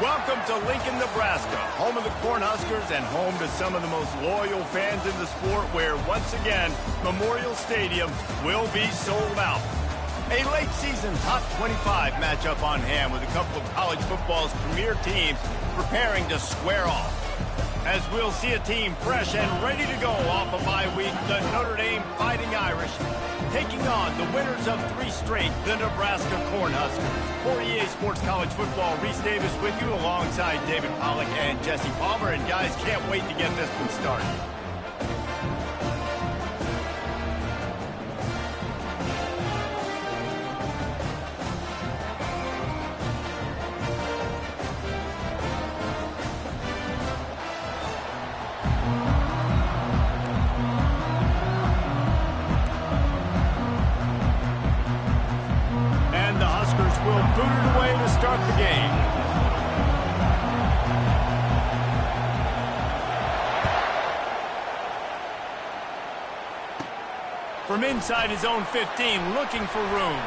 Welcome to Lincoln, Nebraska, home of the Cornhuskers and home to some of the most loyal fans in the sport, where, once again, Memorial Stadium will be sold out. A late-season top 25 matchup on hand with a couple of college football's premier teams preparing to square off. As we'll see a team fresh and ready to go off a bye week, the Notre Dame Fighting Irish taking on the winners of 3 straight, the Nebraska Cornhuskers. For EA Sports College Football, Reese Davis with you alongside David Pollack and Jesse Palmer. And guys, can't wait to get this one started. Will boot it away to start the game. From inside his own 15, looking for room.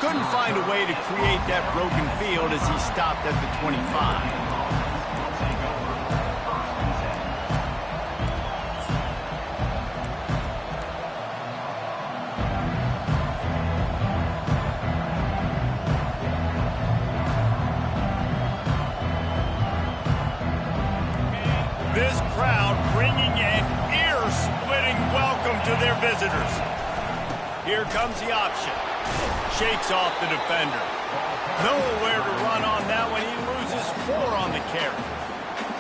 Couldn't find a way to create that broken field as he stopped at the 25. This crowd bringing an ear-splitting welcome to their visitors. Here comes the option. Shakes off the defender. Nowhere to run on that one. He loses 4 on the carry.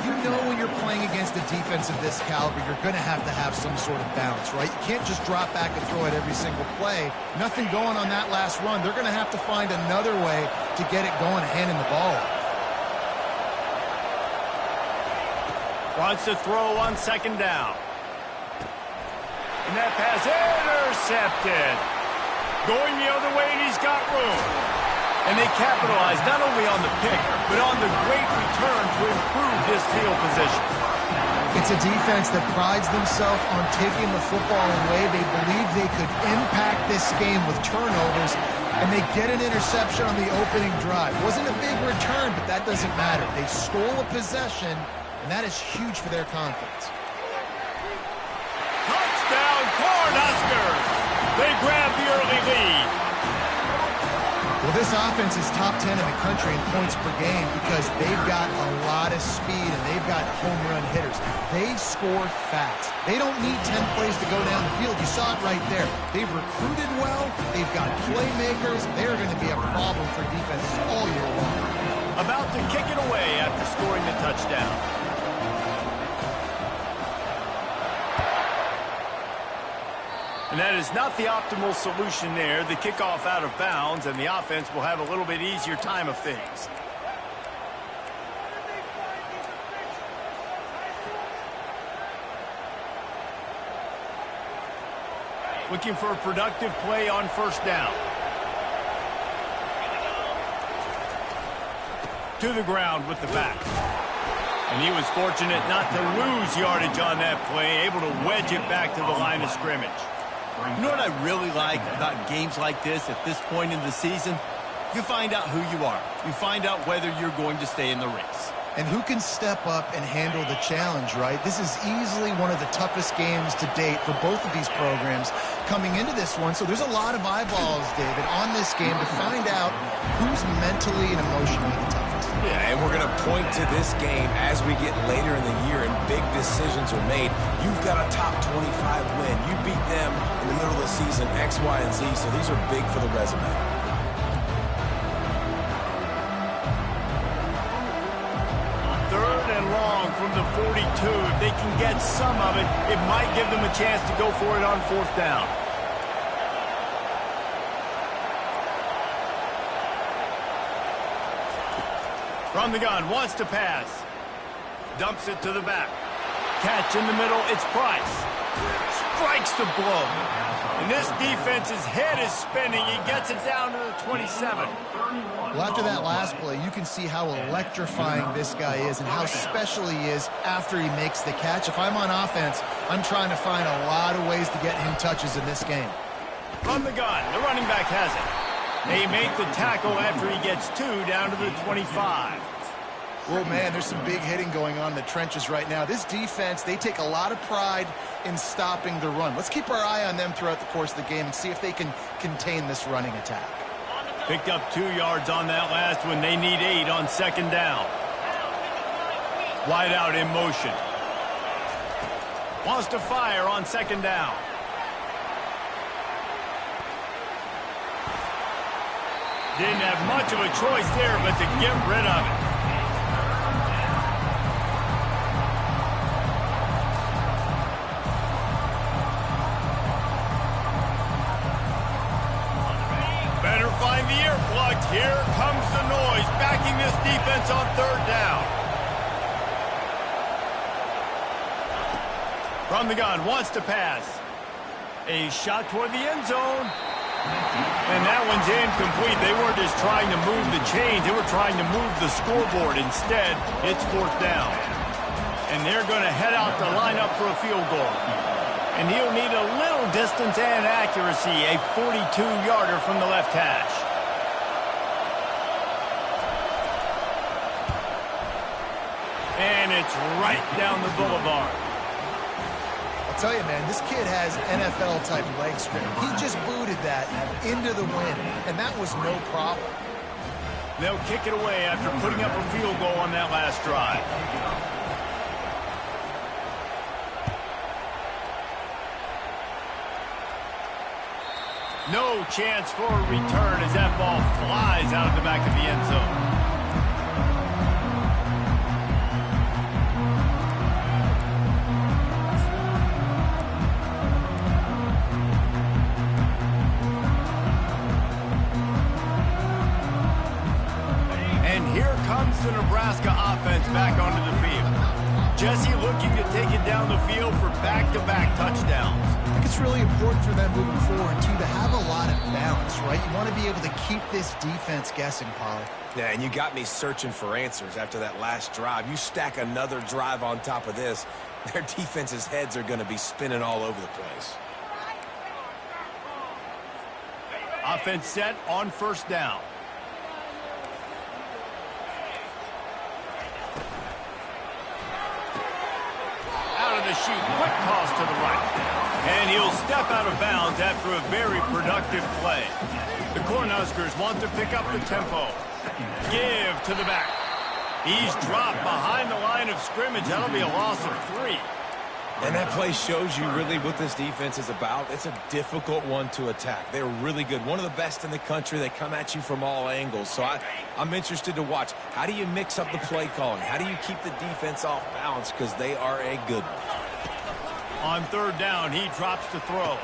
You know when you're playing against a defense of this caliber, you're going to have some sort of balance, right? You can't just drop back and throw it every single play. Nothing going on that last run. They're going to have to find another way to get it going, handing the ball off. Wants to throw on 2nd down. And that pass intercepted. Going the other way, and he's got room. And they capitalize not only on the pick, but on the great return to improve this field position. It's a defense that prides themselves on taking the football away. They believe they could impact this game with turnovers, and they get an interception on the opening drive. Wasn't a big return, but that doesn't matter. They stole a possession, and that is huge for their confidence. Touchdown, Cornhuskers! They grab the early lead. Well, this offense is top 10 in the country in points per game because they've got a lot of speed and they've got home run hitters. They score fast. They don't need 10 plays to go down the field. You saw it right there. They've recruited well. They've got playmakers. They're going to be a problem for defenses all year long. About to kick it away after scoring the touchdown. And that is not the optimal solution there. The kickoff out of bounds, and the offense will have a little bit easier time of things. Looking for a productive play on 1st down. To the ground with the back. And he was fortunate not to lose yardage on that play, able to wedge it back to the line of scrimmage. You know what I really like about games like this at this point in the season? You find out who you are. You find out whether you're going to stay in the race. And who can step up and handle the challenge, right? This is easily one of the toughest games to date for both of these programs coming into this one. So there's a lot of eyeballs, David, on this game to find out who's mentally and emotionally the toughest. Yeah, and we're going to point to this game as we get later in the year and big decisions are made. You've got a top 25 win. You beat them in the middle of the season, X, Y, and Z, so these are big for the resume. Long from the 42. If they can get some of it, it might give them a chance to go for it on 4th down. From the gun, wants to pass. Dumps it to the back. Catch in the middle, it's Price. Strikes the blow. And this defense's head is spinning. He gets it down to the 27. Well, after that last play, you can see how electrifying this guy is and how special he is after he makes the catch. If I'm on offense, I'm trying to find a lot of ways to get him touches in this game. From the gun, the running back has it. They make the tackle after he gets 2 down to the 25. Well, man, there's some big hitting going on in the trenches right now. This defense, they take a lot of pride in stopping the run. Let's keep our eye on them throughout the course of the game and see if they can contain this running attack. Picked up 2 yards on that last one. They need 8 on second down. Wide out in motion. Wants to fire on second down. Didn't have much of a choice there, but to get rid of it. Better find the earplugs. Here comes the noise, backing this defense on third down. From the gun, wants to pass. A shot toward the end zone. And that one's incomplete. They weren't just trying to move the chains. They were trying to move the scoreboard. Instead, it's fourth down. And they're going to head out to line up for a field goal. And he'll need a little distance and accuracy. A 42-yarder from the left hash. And it's right down the boulevard. I'll tell you, man, this kid has NFL-type leg strength. He just booted that into the wind, and that was no problem. They'll kick it away after putting up a field goal on that last drive. No chance for a return as that ball flies out of the back of the end zone. The Nebraska offense back onto the field. Jesse looking to take it down the field for back-to-back touchdowns. I think it's really important for them moving forward, too, to have a lot of balance, right? You want to be able to keep this defense guessing, Polly. Yeah, and you got me searching for answers after that last drive. You stack another drive on top of this, their defense's heads are going to be spinning all over the place. Offense set on first down. The shoot, quick toss to the right. And he'll step out of bounds after a very productive play. The Cornhuskers want to pick up the tempo. Give to the back. He's dropped behind the line of scrimmage. That'll be a loss of 3. And that play shows you really what this defense is about. It's a difficult one to attack. They're really good. One of the best in the country. They come at you from all angles. So I'm interested to watch. How do you mix up the play calling? How do you keep the defense off balance? Because they are a good one. On third down, he drops to throw.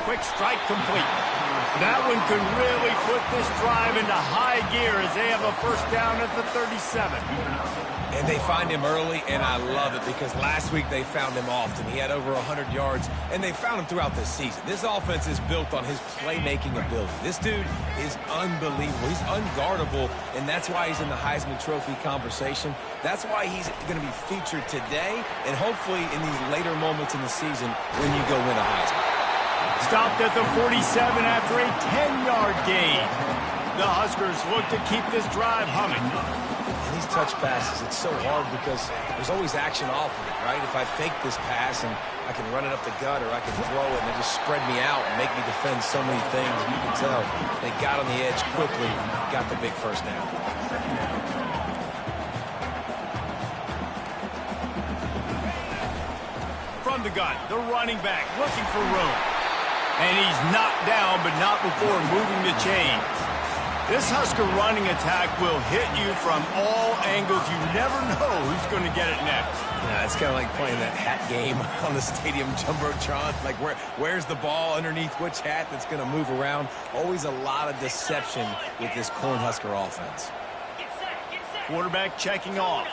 Quick strike complete. That one could really put this drive into high gear as they have a first down at the 37. And they find him early, and I love it because last week they found him often. He had over 100 yards, and they found him throughout this season. This offense is built on his playmaking ability. This dude is unbelievable. He's unguardable, and that's why he's in the Heisman Trophy conversation. That's why he's going to be featured today and hopefully in these later moments in the season when you go win a Heisman. Stopped at the 47 after a 10-yard gain. The Huskers look to keep this drive humming. And these touch passes, it's so hard because there's always action off of it, right? If I fake this pass and I can run it up the gut or I can throw it and they just spread me out and make me defend so many things. And you can tell they got on the edge quickly, got the big first down. From the gun, the running back looking for room. And he's knocked down, but not before moving the chains. This Husker running attack will hit you from all angles. You never know who's going to get it next. Yeah, it's kind of like playing that hat game on the stadium jumbotron. Like, where's the ball underneath which hat that's going to move around? Always a lot of deception with this Cornhusker offense. Quarterback checking off.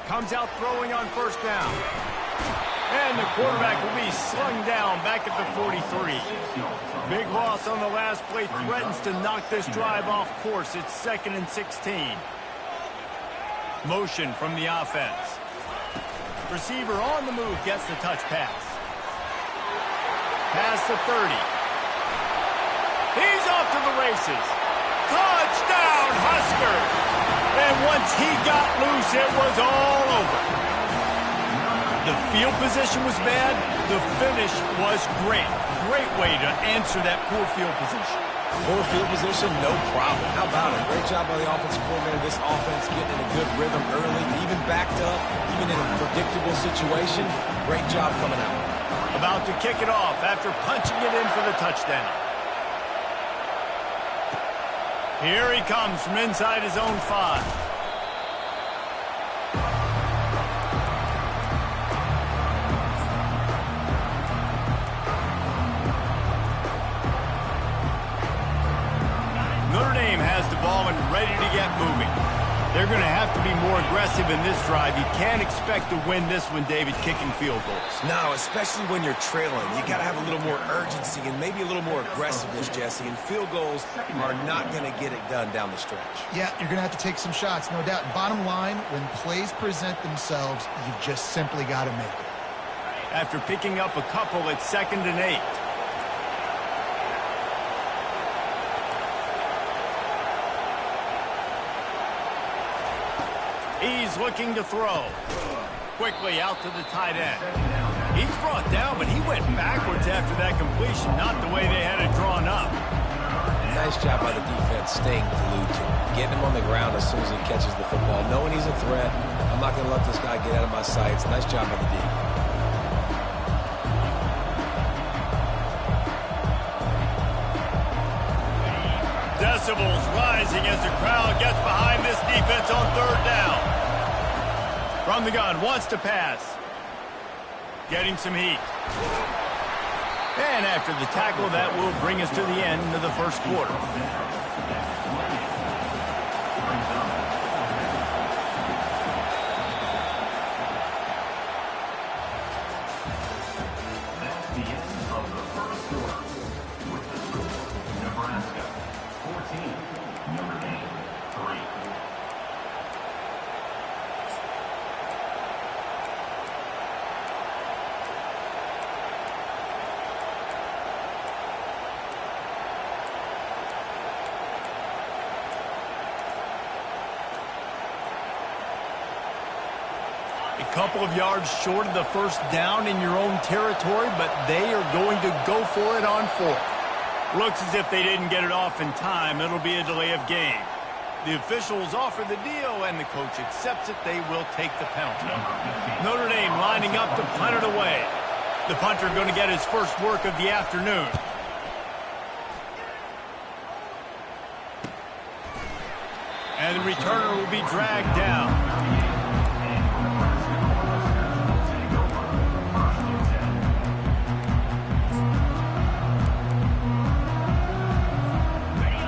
Comes out throwing on first down. And the quarterback will be slung down back at the 43. Big loss on the last play threatens to knock this drive off course. It's 2nd and 16. Motion from the offense. Receiver on the move gets the touch pass. Pass the 30. He's off to the races. Touchdown, Huskers! And once he got loose, it was all over. The field position was bad. The finish was great. Great way to answer that poor field position. Poor field position, no problem. How about it? Great job by the offensive coordinator. This offense getting in a good rhythm early, even backed up, even in a predictable situation. Great job coming out. About to kick it off after punching it in for the touchdown. Here he comes from inside his own 5. Notre Dame has the ball and ready to get moving. They're going to have to be more aggressive in this drive. You can't expect to win this one, David, kicking field goals. No, especially when you're trailing. You got to have a little more urgency and maybe a little more aggressiveness, Jesse. And field goals are not going to get it done down the stretch. Yeah, you're going to have to take some shots, no doubt. Bottom line, when plays present themselves, you've just simply got to make it. After picking up a couple, it's 2nd and 8. He's looking to throw. Quickly out to the tight end. He's brought down, but he went backwards after that completion, not the way they had it drawn up. Nice job by the defense staying glued to him. Getting him on the ground as soon as he catches the football. Knowing he's a threat, I'm not going to let this guy get out of my sights. Nice job by the D. Decibels rising as the crowd gets behind this defense on 3rd down. From the gun, wants to pass. Getting some heat. And after the tackle, that will bring us to the end of the first quarter. That's the end of the first quarter. With the score, Nebraska 14, Notre Dame 3. A couple of yards short of the first down in your own territory, but they are going to go for it on 4th. Looks as if they didn't get it off in time. It'll be a delay of game. The officials offer the deal, and the coach accepts it. They will take the penalty. Notre Dame lining up to punt it away. The punter going to get his first work of the afternoon. And the returner will be dragged down.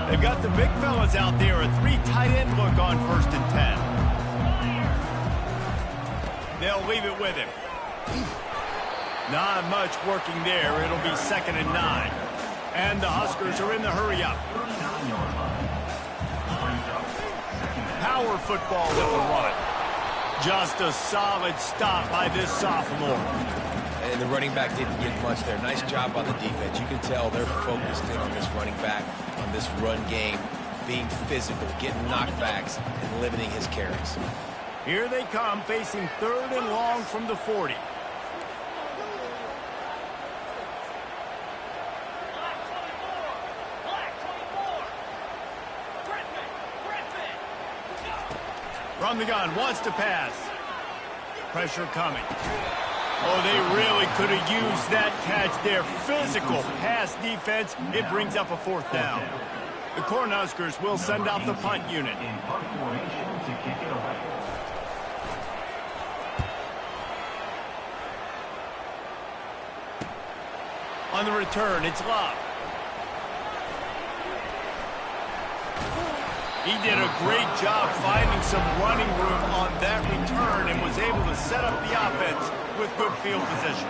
They've got the big fellas out there, a 3 tight end look on 1st and 10. They'll leave it with him. Not much working there. It'll be 2nd and 9. And the Huskers are in the hurry up. Power football with the run. Just a solid stop by this sophomore. And the running back didn't get much there. Nice job by the defense. You can tell they're focused in on this running back, on this run game, being physical, getting knockbacks, and limiting his carries. Here they come, facing 3rd and long from the 40. From the gun, wants to pass. Pressure coming. Oh, they really could have used that catch there. Physical pass defense. It brings up a 4th down. The Cornhuskers will send out the punt unit. In punt formation to kick it away. On the return, it's Love. He did a great job finding some running room on that return and was able to set up the offense with good field position.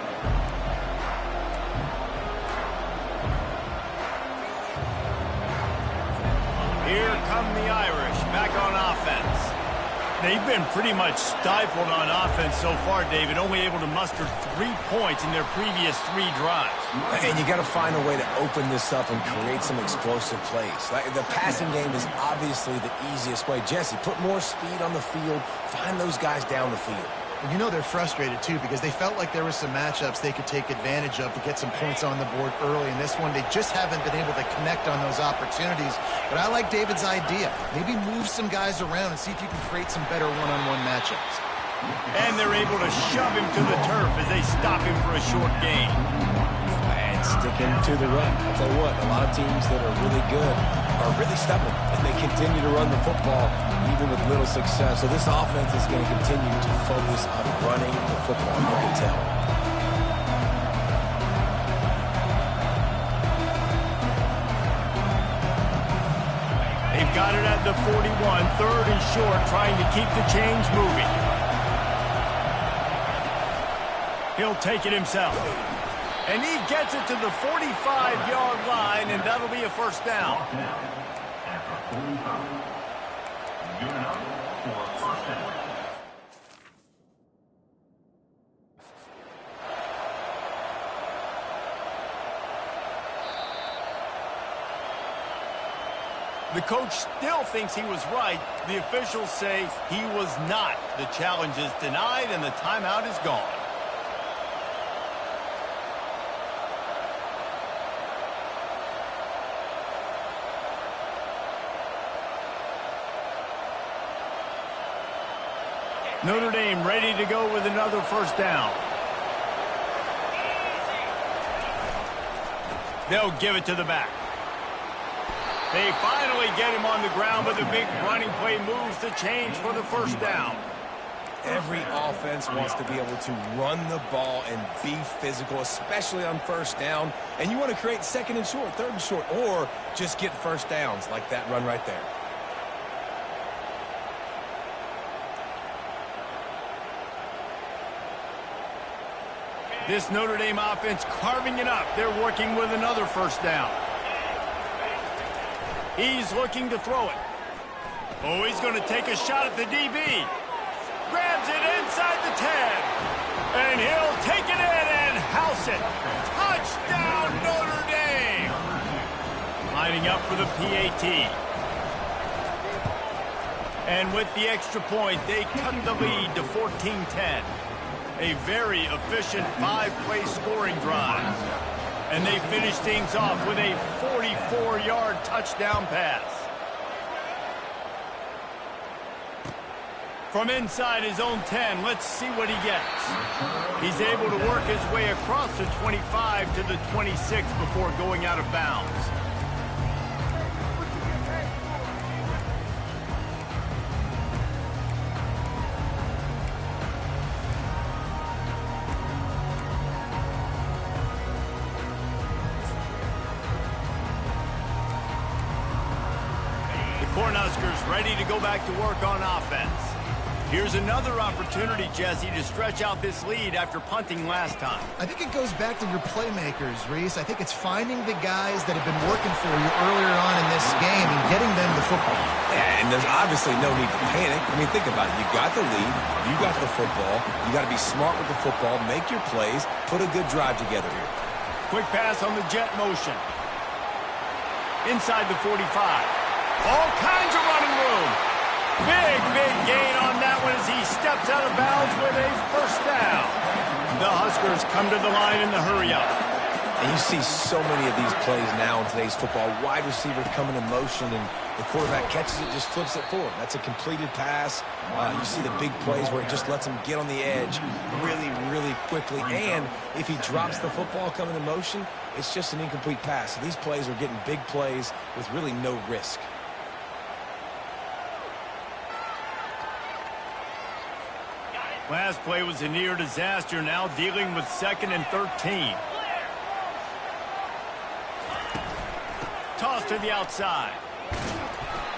Here come the Irish back on offense. They've been pretty much stifled on offense so far, David, only able to muster 3 points in their previous 3 drives. And you got to find a way to open this up and create some explosive plays. The passing game is obviously the easiest way. Jesse, put more speed on the field. Find those guys down the field. And you know they're frustrated, too, because they felt like there were some matchups they could take advantage of to get some points on the board early. In this one, they just haven't been able to connect on those opportunities. But I like David's idea. Maybe move some guys around and see if you can create some better one-on-one matchups. And they're able to shove him to the turf as they stop him for a short gain. And sticking to the run. I'll tell you what, a lot of teams that are really good are really stubborn, and they continue to run the football even with little success. So this offense is going to continue to focus on running the football, you can tell. They've got it at the 41, 3rd and short, trying to keep the chains moving. He'll take it himself. And he gets it to the 45-yard line, and that'll be a first down. After 45. Good enough for first down. The coach still thinks he was right. The officials say he was not. The challenge is denied, and the timeout is gone. Notre Dame ready to go with another first down. They'll give it to the back. They finally get him on the ground, but the big running play moves the chains for the first down. Every offense wants to be able to run the ball and be physical, especially on first down. And you want to create 2nd and short, 3rd and short, or just get first downs like that run right there. This Notre Dame offense carving it up. They're working with another first down. He's looking to throw it. Oh, he's going to take a shot at the DB. Grabs it inside the 10. And he'll take it in and house it. Touchdown, Notre Dame. Lining up for the PAT. And with the extra point, they cut the lead to 14-10. A very efficient 5-play scoring drive. And they finish things off with a 44-yard touchdown pass. From inside his own 10, let's see what he gets. He's able to work his way across the 25 to the 26 before going out of bounds. Cornhuskers ready to go back to work on offense. Here's another opportunity, Jesse, to stretch out this lead after punting last time. I think it goes back to your playmakers, Reese. I think it's finding the guys that have been working for you earlier on in this game and getting them the football. Yeah, and there's obviously no need to panic. I mean, think about it. You got the lead. You got the football. You got to be smart with the football. Make your plays. Put a good drive together here. Quick pass on the jet motion. Inside the 45. All kinds of running room. Big gain on that one as he steps out of bounds with a first down. The Huskers come to the line in the hurry-up. And you see so many of these plays now in today's football. Wide receiver coming in motion, and the quarterback catches it, just flips it forward. That's a completed pass. You see the big plays where it just lets him get on the edge really quickly. And if he drops the football coming in motion, it's just an incomplete pass. So these plays are getting big plays with really no risk. Last play was a near disaster, now dealing with 2nd and 13. Toss to the outside.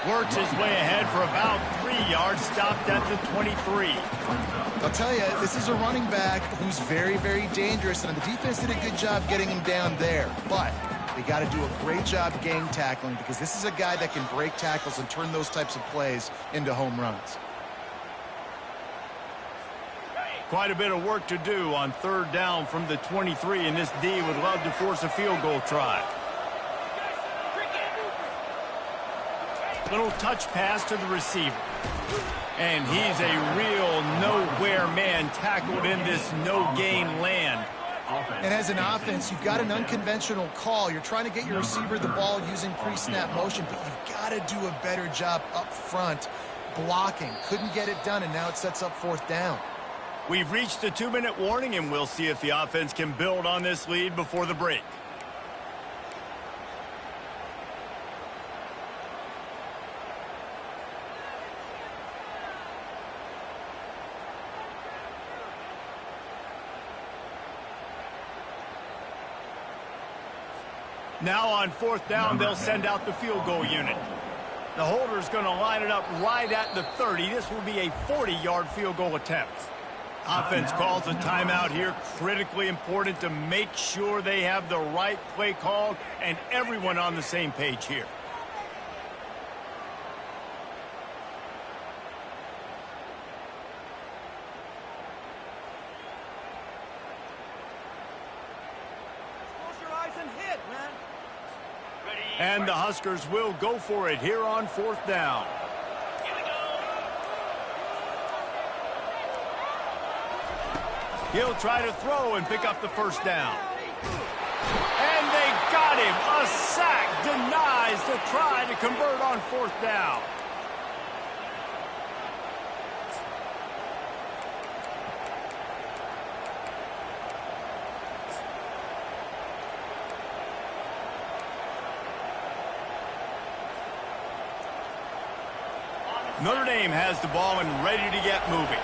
Works his way ahead for about 3 yards, stopped at the 23. I'll tell you, this is a running back who's very dangerous, and the defense did a good job getting him down there. But they got to do a great job gang tackling because this is a guy that can break tackles and turn those types of plays into home runs. Quite a bit of work to do on third down from the 23, and this D would love to force a field goal try. Little touch pass to the receiver. And he's a real nowhere man tackled in this no-gain land. And as an offense, you've got an unconventional call. You're trying to get your receiver the ball using pre-snap motion, but you've got to do a better job up front blocking. Couldn't get it done, and now it sets up fourth down. We've reached the 2-minute warning, and we'll see if the offense can build on this lead before the break. Now on fourth down, they'll send out the field goal unit. The holder's going to line it up right at the 30. This will be a 40-yard field goal attempt. Offense calls a timeout here. Critically important to make sure they have the right play called and everyone on the same page here. And the Huskers will go for it here on fourth down. He'll try to throw and pick up the first down. And they got him. A sack denies the try to convert on fourth down. Notre Dame has the ball and ready to get moving.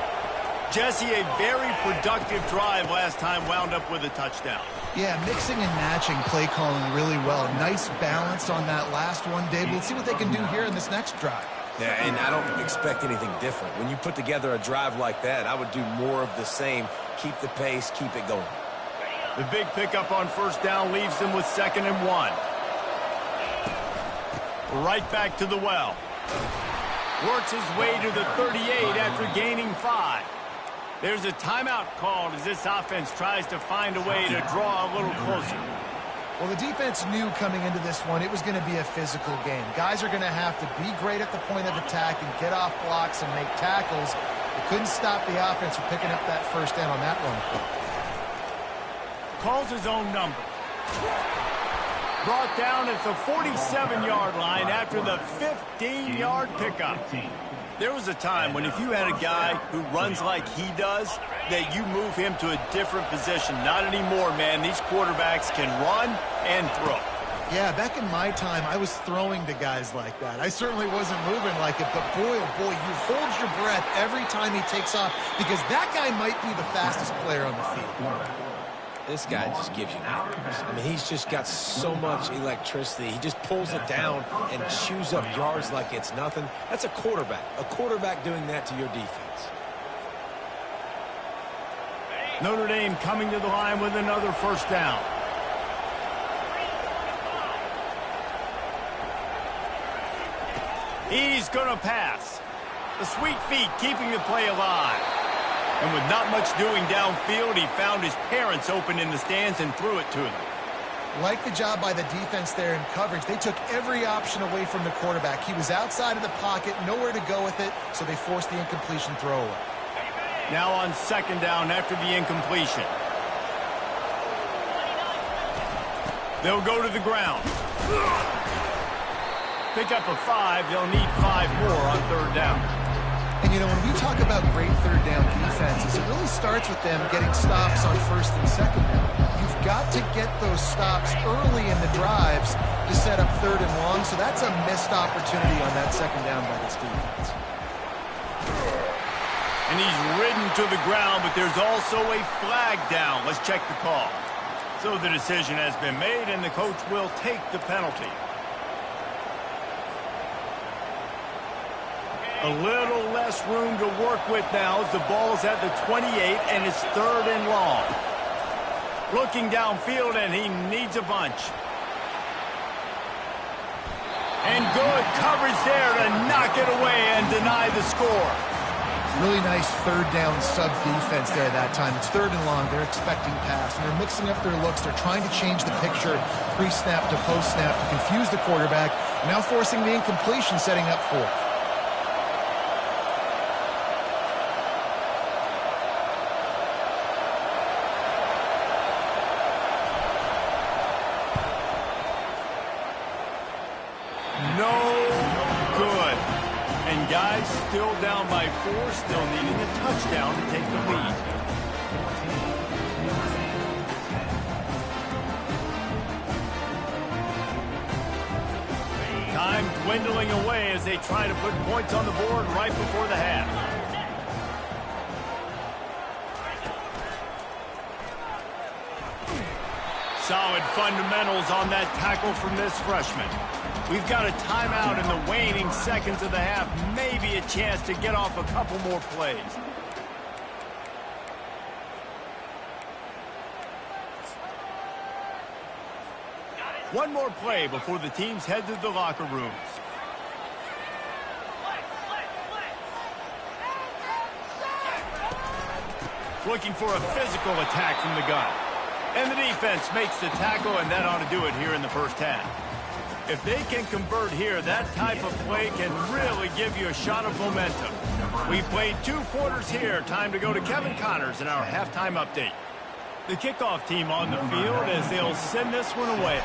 Jesse, a very productive drive last time, wound up with a touchdown. Yeah, mixing and matching play calling really well. Nice balance on that last one, Dave. Let's see what they can do here in this next drive. Yeah, and I don't expect anything different. When you put together a drive like that, I would do more of the same. Keep the pace, keep it going. The big pickup on first down leaves them with 2nd and 1. Right back to the well. Works his way to the 38 after gaining 5. There's a timeout called as this offense tries to find a way to draw a little closer. Well, the defense knew coming into this one it was going to be a physical game. Guys are going to have to be great at the point of attack and get off blocks and make tackles. They couldn't stop the offense from picking up that first down on that run. Calls his own number. Brought down at the 47-yard line after the 15-yard pickup. There was a time when if you had a guy who runs like he does, that you move him to a different position. Not anymore, man. These quarterbacks can run and throw. Yeah, back in my time, I was throwing to guys like that. I certainly wasn't moving like it, but boy, oh boy, you hold your breath every time he takes off because that guy might be the fastest player on the field. This guy just gives you nightmares. I mean, he's just got so much electricity. He just pulls it down and chews up yards like it's nothing. That's a quarterback. A quarterback doing that to your defense. Notre Dame coming to the line with another first down. He's going to pass. The sweet feet keeping the play alive. And with not much doing downfield, he found his parents open in the stands and threw it to them. Like the job by the defense there in coverage. They took every option away from the quarterback. He was outside of the pocket, nowhere to go with it, so they forced the incompletion throwaway. Now on 2nd down after the incompletion. They'll go to the ground. Pick up a 5. They'll need 5 more on 3rd down. And, you know, when we talk about great 3rd down defenses, it really starts with them getting stops on 1st and 2nd down. You've got to get those stops early in the drives to set up 3rd and long, so that's a missed opportunity on that 2nd down by this defense. And he's ridden to the ground, but there's also a flag down. Let's check the call. So the decision has been made, and the coach will take the penalty. A little less room to work with now as the ball's at the 28, and it's 3rd and long. Looking downfield, and he needs a bunch. And good coverage there to knock it away and deny the score. Really nice third down sub defense there that time. It's third and long. They're expecting pass, and they're mixing up their looks. They're trying to change the picture pre-snap to post-snap to confuse the quarterback, now forcing the incompletion, setting up fourth. Guys still down by 4, still needing a touchdown to take the lead. Time dwindling away as they try to put points on the board right before the half. Solid fundamentals on that tackle from this freshman. We've got a timeout in the waning seconds of the half. Maybe a chance to get off a couple more plays. One more play before the teams head to the locker rooms. Looking for a physical attack from the gun. And the defense makes the tackle, and that ought to do it here in the first half. If they can convert here, that type of play can really give you a shot of momentum. We've played 2 quarters here. Time to go to Kevin Connors in our halftime update. The kickoff team on the field as they'll send this one away.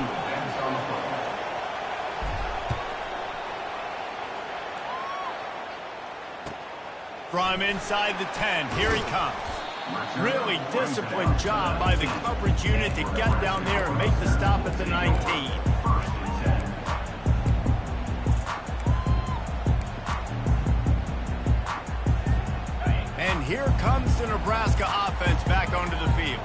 From inside the 10, here he comes. Really disciplined job by the coverage unit to get down there and make the stop at the 19. And here comes the Nebraska offense back onto the field.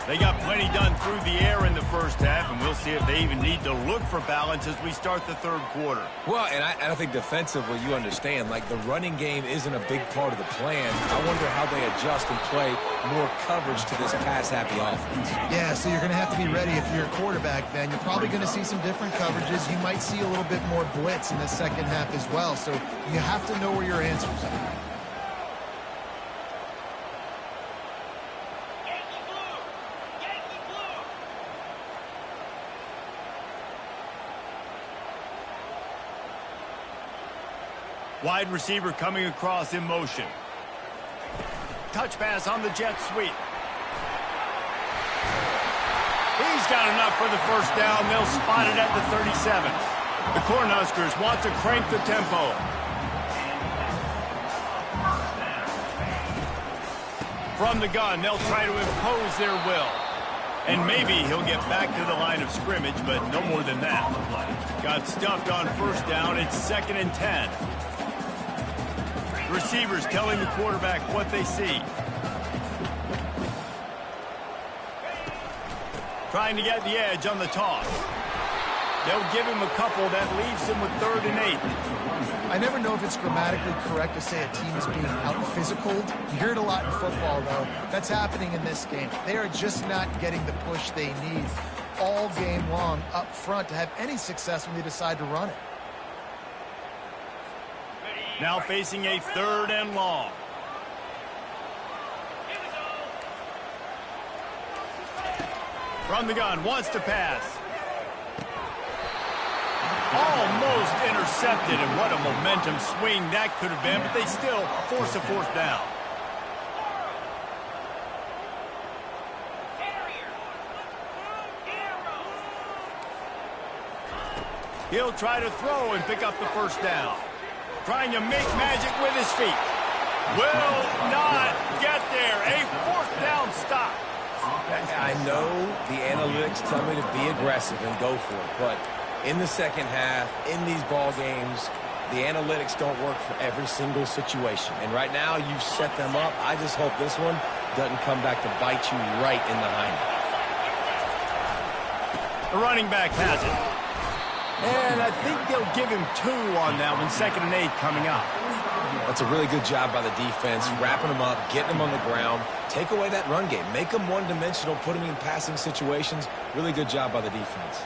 They got plenty done through the air in the first half, and we'll see if they even need to look for balance as we start the third quarter. Well, and I think defensively, you understand, like the running game isn't a big part of the plan. I wonder how they adjust and play more coverage to this pass-happy offense. Yeah, so you're going to have to be ready if you're a quarterback, then. You're probably going to see some different coverages. You might see a little bit more blitz in the second half as well, so you have to know where your answers are. Wide receiver coming across in motion. Touch pass on the jet sweep. He's got enough for the first down. They'll spot it at the 37. The Cornhuskers want to crank the tempo. From the gun, they'll try to impose their will. And maybe he'll get back to the line of scrimmage, but no more than that. Got stuffed on first down. It's 2nd and 10. Receivers telling the quarterback what they see. Trying to get the edge on the toss. They'll give him a couple. That leaves him with 3rd and 8. I never know if it's grammatically correct to say a team is being out-physicaled. You hear it a lot in football, though. That's happening in this game. They are just not getting the push they need all game long up front to have any success when they decide to run it. Now facing a 3rd and long. From the gun, wants to pass. Almost intercepted, and what a momentum swing that could have been, but they still force a 4th down. He'll try to throw and pick up the first down. Trying to make magic with his feet. Will not get there. A 4th down stop. I know the analytics tell me to be aggressive and go for it, but in the second half, in these ball games, the analytics don't work for every single situation. And right now, you've set them up. I just hope this one doesn't come back to bite you right in the hind. The running back has it. And I think they'll give him 2 on that one. 2nd and 8 coming up. That's a really good job by the defense, wrapping them up, getting them on the ground. Take away that run game. Make them one-dimensional, put them in passing situations. Really good job by the defense.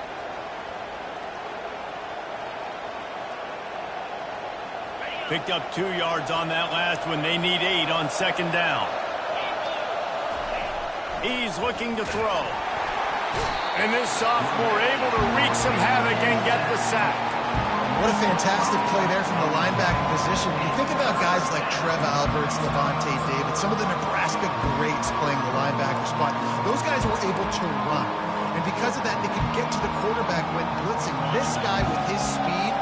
Picked up 2 yards on that last one. They need 8 on second down. He's looking to throw. And this sophomore able to wreak some havoc and get the sack. What a fantastic play there from the linebacker position. You think about guys like Trev Alberts, Levante David, some of the Nebraska greats playing the linebacker spot. Those guys were able to run. And because of that, they could get to the quarterback when blitzing. This guy with his speed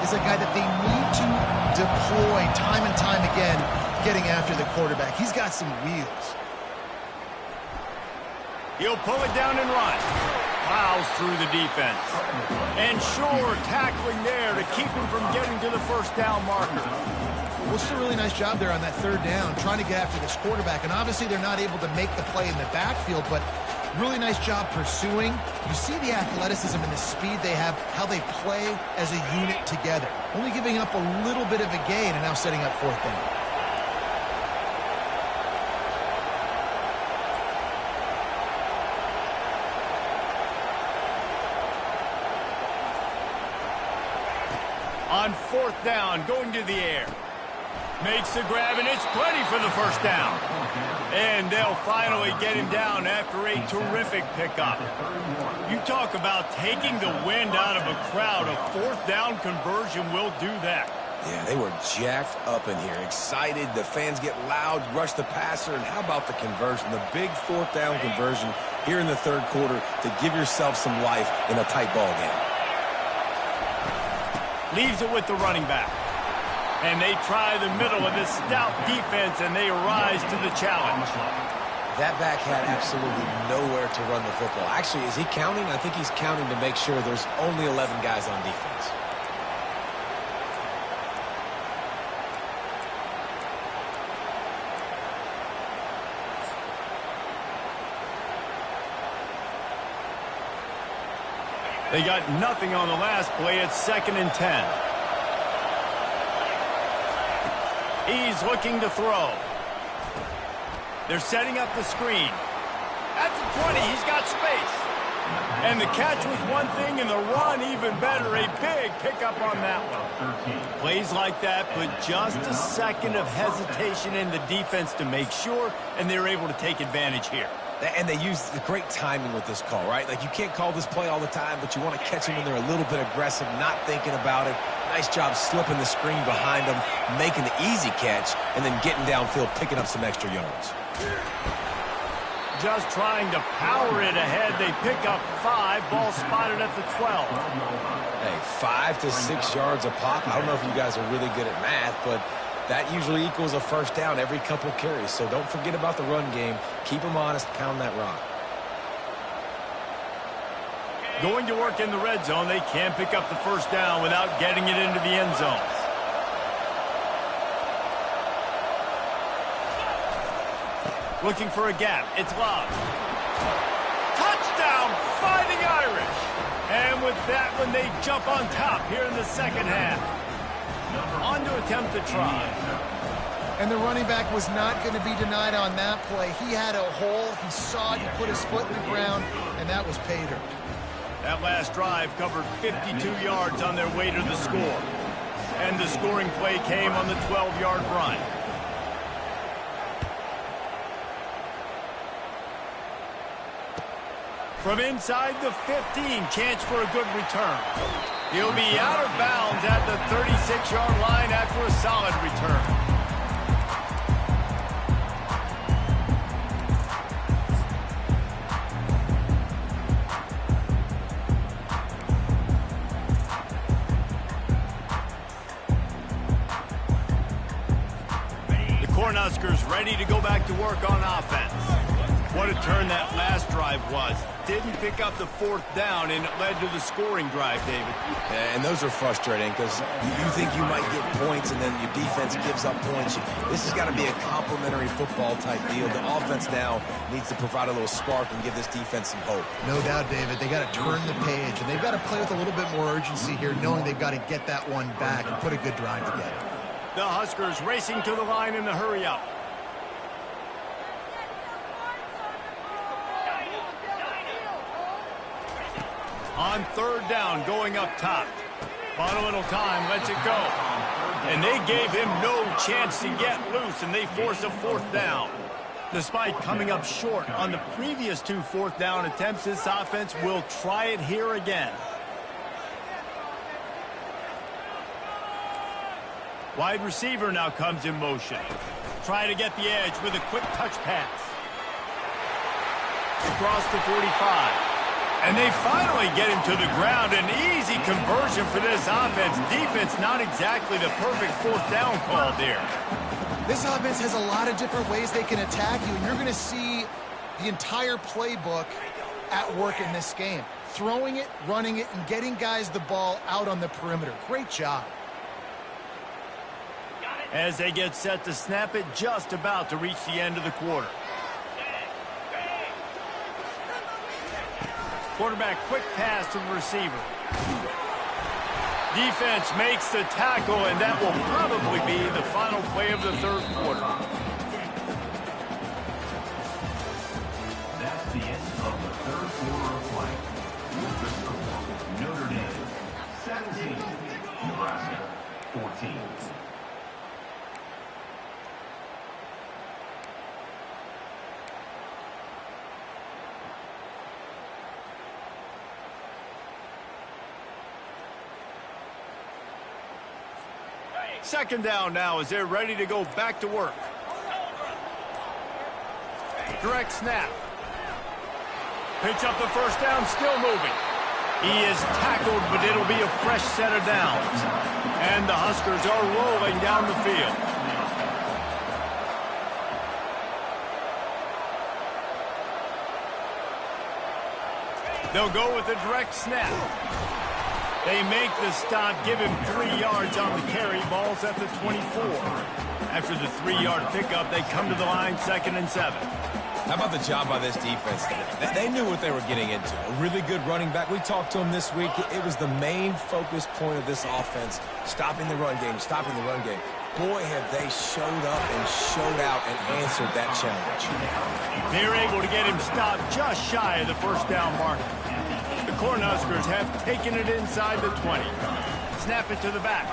is a guy that they need to deploy time and time again getting after the quarterback. He's got some wheels. He'll pull it down and run. Plows through the defense. And sure, tackling there to keep him from getting to the first down marker. Well, it's a really nice job there on that third down, trying to get after this quarterback. And obviously they're not able to make the play in the backfield, but really nice job pursuing. You see the athleticism and the speed they have, how they play as a unit together. Only giving up a little bit of a gain and now setting up fourth down. On fourth down, going to the air. Makes the grab, and it's plenty for the first down. And they'll finally get him down after a terrific pickup. You talk about taking the wind out of a crowd. A fourth down conversion will do that. Yeah, they were jacked up in here, excited. The fans get loud, rush the passer, and how about the conversion? The big fourth down conversion here in the third quarter to give yourself some life in a tight ball game. Leaves it with the running back. And they try the middle of this stout defense, and they rise to the challenge. That back had absolutely nowhere to run the football. Actually, is he counting? I think he's counting to make sure there's only 11 guys on defense. They got nothing on the last play. It's 2nd and 10. He's looking to throw. They're setting up the screen. At the 20, he's got space. And the catch was one thing, and the run even better. A big pickup on that one. Plays like that put just a second of hesitation in the defense to make sure, and they're able to take advantage here. And they use the great timing with this call, right? Like, you can't call this play all the time, but you want to catch him when they're a little bit aggressive, not thinking about it. Nice job slipping the screen behind them, making the easy catch, and then getting downfield, picking up some extra yards. Just trying to power it ahead. They pick up 5. Ball spotted at the 12. Hey, 5 to 6 yards a pop. I don't know if you guys are really good at math, but that usually equals a first down every couple carries. So don't forget about the run game. Keep them honest. Pound that rock. Going to work in the red zone. They can't pick up the first down without getting it into the end zone. Looking for a gap. It's Love. Touchdown, Fighting Irish. And with that one, they jump on top here in the second half. On to attempt to try. And the running back was not going to be denied on that play. He had a hole. He saw it. He put his foot in the ground, and that was pay dirt. That last drive covered 52 yards on their way to the score. And the scoring play came on the 12-yard run. From inside the 15, chance for a good return. He'll be out of bounds at the 36-yard line after a solid return. The Cornhuskers ready to go back to work on offense. What a turn that last drive was. Didn't pick up the fourth down, and it led to the scoring drive, David. And those are frustrating because you think you might get points, and then your defense gives up points. This has got to be a complementary football type deal. The offense now needs to provide a little spark and give this defense some hope. No doubt, David. They got to turn the page, and they've got to play with a little bit more urgency here, knowing they've got to get that one back and put a good drive together. The Huskers racing to the line in the hurry-up. On third down, going up top. Bought a little time, lets it go. And they gave him no chance to get loose, and they force a 4th down. Despite coming up short on the previous 2 4th down attempts, this offense will try it here again. Wide receiver now comes in motion. Try to get the edge with a quick touch pass. Across the 45. And they finally get him to the ground. An easy conversion for this offense. Defense not exactly the perfect 4th down call there. This offense has a lot of different ways they can attack you, and you're going to see the entire playbook at work in this game. Throwing it, running it, and getting guys the ball out on the perimeter. Great job. As they get set to snap it, just about to reach the end of the quarter. Quarterback quick pass to the receiver. Defense makes the tackle, and that will probably be the final play of the 3rd quarter. That's the end of the 3rd quarter of play. With the score, Notre Dame 17, Nebraska 14. Second down now as they're ready to go back to work. Direct snap. Picks up the 1st down, still moving. He is tackled, but it'll be a fresh set of downs. And the Huskers are rolling down the field. They'll go with a direct snap. They make the stop, give him 3 yards on the carry. Ball's at the 24. After the 3-yard pickup, they come to the line, 2nd and 7. How about the job by this defense? They knew what they were getting into. A really good running back. We talked to him this week. It was the main focus point of this offense, stopping the run game, stopping the run game. Boy, have they showed up and showed out and answered that challenge. They're able to get him stopped just shy of the 1st down mark. The Cornhuskers have taken it inside the 20. Snap it to the back.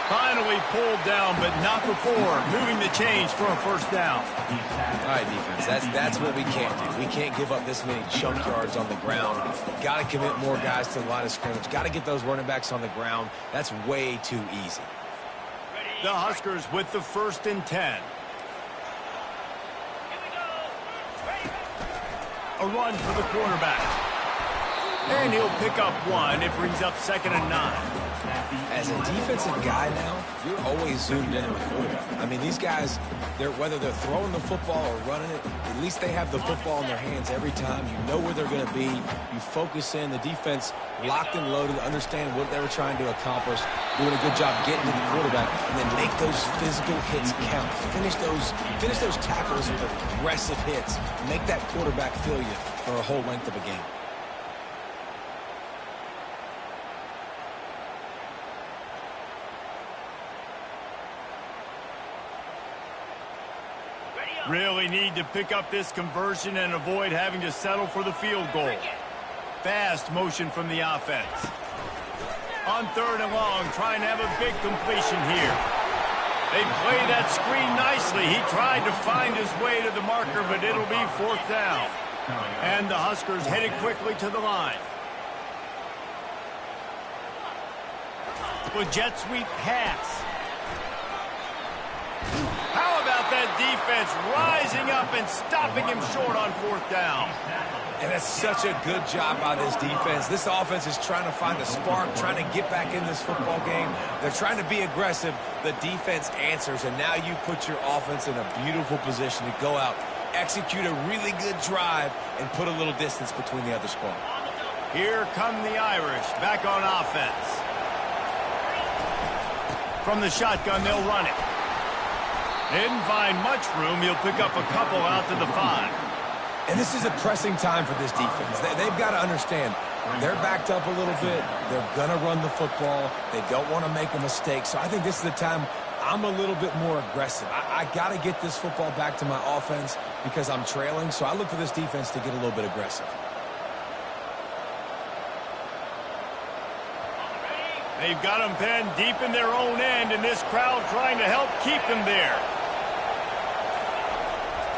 Finally pulled down, but not before moving the chains for a 1st down. All right, defense, that's what we can't do. We can't give up this many chunk yards on the ground. Got to commit more guys to the line of scrimmage. Got to get those running backs on the ground. That's way too easy. The Huskers with the 1st and 10. A run for the quarterback. And he'll pick up 1. It brings up 2nd and 9. As a defensive guy now, you're always zoomed in on the quarterback. I mean, these guys, whether they're throwing the football or running it, at least they have the football in their hands every time. You know where they're going to be. You focus in. The defense locked and loaded, understand what they were trying to accomplish, doing a good job getting to the quarterback, and then make those physical hits count. Finish those tackles with aggressive hits. Make that quarterback feel you for a whole length of a game. Really need to pick up this conversion and avoid having to settle for the field goal. Fast motion from the offense. On 3rd and long, trying to have a big completion here. They play that screen nicely. He tried to find his way to the marker, but it'll be 4th down. And the Huskers headed quickly to the line. With jet sweep pass. How about that defense rising up and stopping him short on 4th down? And that's such a good job by this defense. This offense is trying to find a spark, trying to get back in this football game. They're trying to be aggressive. The defense answers, and now you put your offense in a beautiful position to go out, execute a really good drive, and put a little distance between the other squad. Here come the Irish back on offense. From the shotgun, they'll run it. They didn't find much room. He'll pick up a couple out to the 5. And this is a pressing time for this defense. They've got to understand, they're backed up a little bit. They're going to run the football. They don't want to make a mistake. So I think this is the time I'm a little bit more aggressive. I got to get this football back to my offense because I'm trailing. So I look for this defense to get a little bit aggressive. They've got him pinned deep in their own end, and this crowd trying to help keep him there.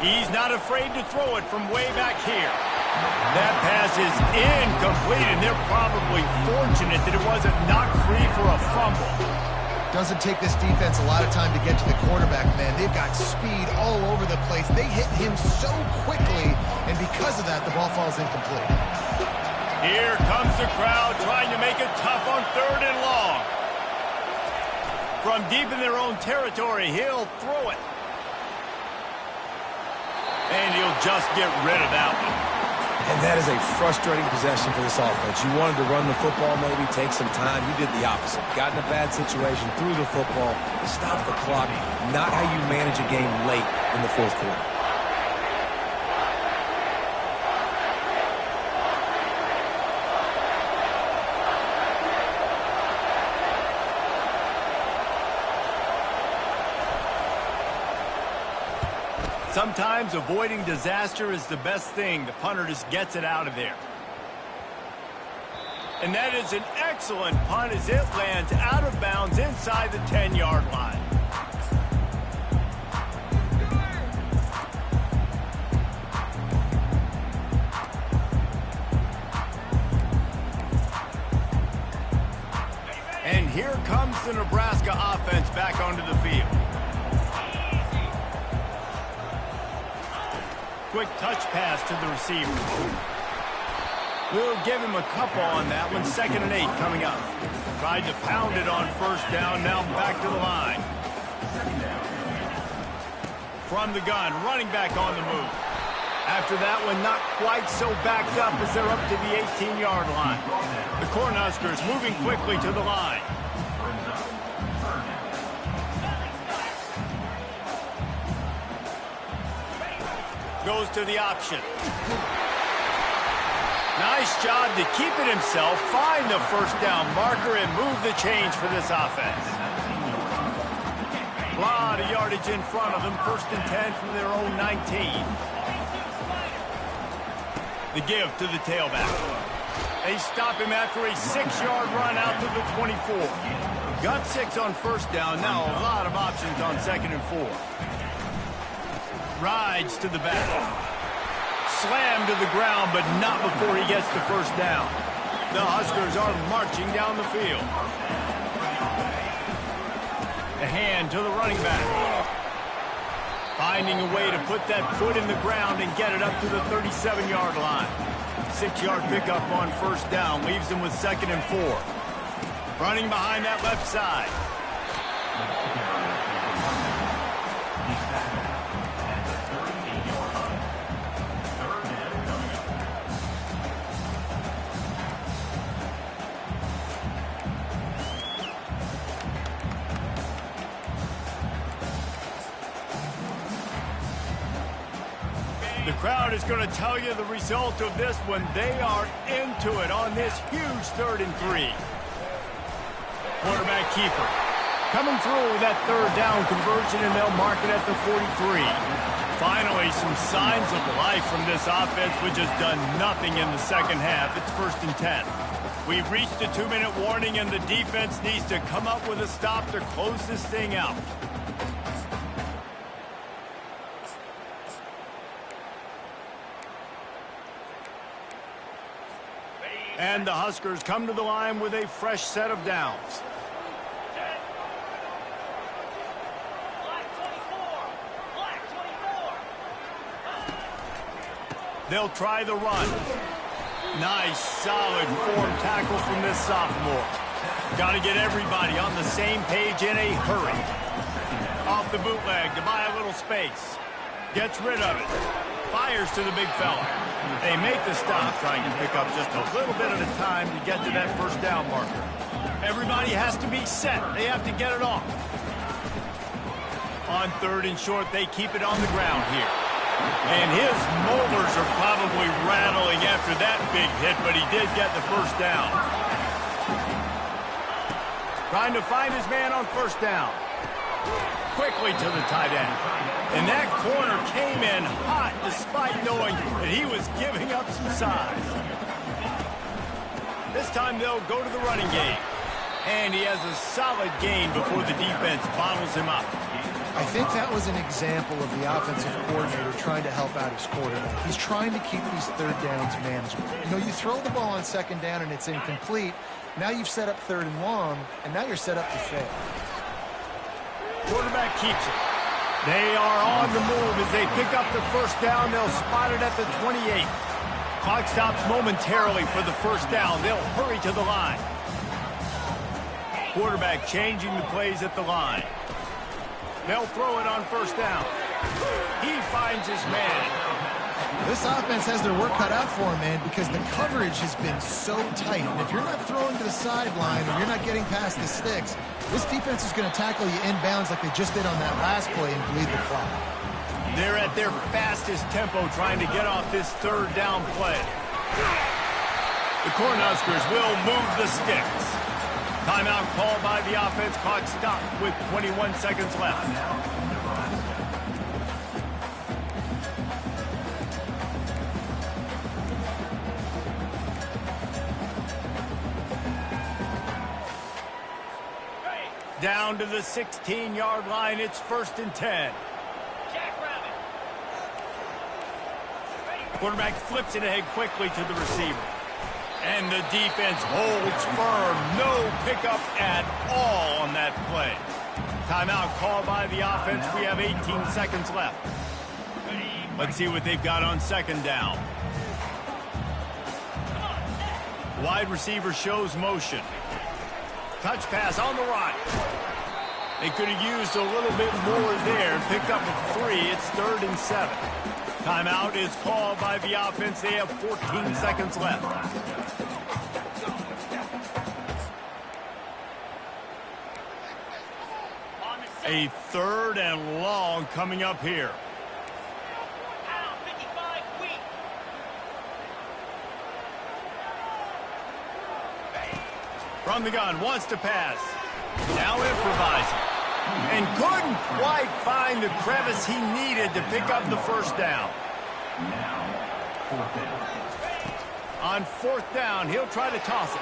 He's not afraid to throw it from way back here. That pass is incomplete, and they're probably fortunate that it wasn't knocked free for a fumble. Doesn't take this defense a lot of time to get to the quarterback, man. They've got speed all over the place. They hit him so quickly, and because of that, the ball falls incomplete. Here comes the crowd trying to make it tough on 3rd and long. From deep in their own territory, he'll throw it. And he'll just get rid of that one. And that is a frustrating possession for this offense. You wanted to run the football, maybe take some time. You did the opposite. Got in a bad situation, threw the football, stopped the clock. Not how you manage a game late in the 4th quarter. Sometimes avoiding disaster is the best thing. The punter just gets it out of there. And that is an excellent punt as it lands out of bounds inside the 10-yard line. And here comes the Nebraska offense back onto the field. Quick touch pass to the receiver. We'll give him a couple on that one. 2nd and 8 coming up. Tried to pound it on 1st down. Now back to the line. From the gun, running back on the move. After that one, not quite so backed up as they're up to the 18-yard line. The Cornhuskers moving quickly to the line. Goes to the option. Nice job to keep it himself, find the 1st down marker, and move the change for this offense. A lot of yardage in front of them. 1st and 10 from their own 19. The give to the tailback. They stop him after a 6-yard run out to the 24. Got 6 on 1st down. Now a lot of options on 2nd and 4. Rides to the back. Slammed to the ground, but not before he gets the 1st down. The Huskers are marching down the field. The hand to the running back. Finding a way to put that foot in the ground and get it up to the 37-yard line. 6-yard pickup on 1st down. Leaves them with 2nd and 4. Running behind that left side. The crowd is going to tell you the result of this when they are into it on this huge 3rd and 3. Quarterback keeper coming through with that 3rd down conversion, and they'll mark it at the 43. Finally, some signs of life from this offense, which has done nothing in the 2nd half. It's 1st and 10. We've reached a 2-minute warning, and the defense needs to come up with a stop to close this thing out. And the Huskers come to the line with a fresh set of downs. They'll try the run. Nice, solid form tackle from this sophomore. Got to get everybody on the same page in a hurry. Off the bootleg to buy a little space. Gets rid of it. Fires to the big fella. They make the stop, trying to pick up just a little bit at a time to get to that 1st down marker. Everybody has to be set. They have to get it off. On 3rd and short, they keep it on the ground here. And his molars are probably rattling after that big hit, but he did get the 1st down. Trying to find his man on 1st down. Quickly to the tight end. And that corner came in hot despite knowing that he was giving up some size. This time they'll go to the running game. And he has a solid gain before the defense bottles him up. I think that was an example of the offensive coordinator trying to help out his quarterback. He's trying to keep these third downs manageable. You know, you throw the ball on second down and it's incomplete. Now you've set up third and long, and now you're set up to fail. Quarterback keeps it. They are on the move as they pick up the first down. They'll spot it at the 28. Clock stops momentarily for the first down. They'll hurry to the line. Quarterback changing the plays at the line. They'll throw it on first down. He finds his man. This offense has their work cut out for him, man, because the coverage has been so tight. And if you're not throwing to the sideline or you're not getting past the sticks, this defense is going to tackle you inbounds like they just did on that last play and bleed the clock. They're at their fastest tempo trying to get off this third down play. The Cornhuskers will move the sticks. Timeout called by the offense. Clock stopped with 21 seconds left. Down to the 16-yard line. It's 1st and 10. Quarterback flips it ahead quickly to the receiver. And the defense holds firm. No pickup at all on that play. Timeout called by the offense. We have 18 seconds left. Let's see what they've got on second down. Wide receiver shows motion. Touch pass on the right. They could have used a little bit more there and picked up a 3. It's 3rd and 7. Timeout is called by the offense. They have 14 seconds left. A 3rd and long coming up here. From the gun, wants to pass. Now improvising. And couldn't quite find the crevice he needed to pick up the first down. On 4th down, he'll try to toss it.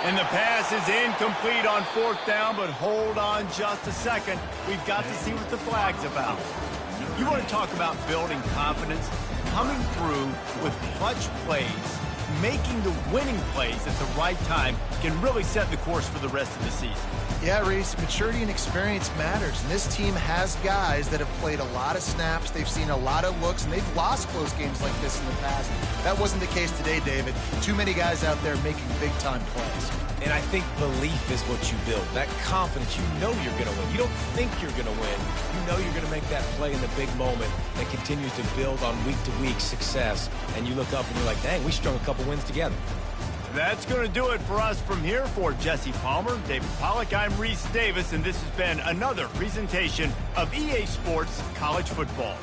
And the pass is incomplete on 4th down, but hold on just a second. We've got to see what the flag's about. You want to talk about building confidence? Coming through with clutch plays, making the winning plays at the right time can really set the course for the rest of the season. Yeah, Reese, maturity and experience matters. And this team has guys that have played a lot of snaps. They've seen a lot of looks, and they've lost close games like this in the past. That wasn't the case today, David. Too many guys out there making big-time plays. And I think belief is what you build. That confidence, you know you're going to win. You don't think you're going to win. You know you're going to make that play in the big moment that continues to build on week-to-week success. And you look up and you're like, dang, we strung a couple wins together. That's going to do it for us from here. For Jesse Palmer, David Pollack, I'm Reese Davis, and this has been another presentation of EA Sports College Football.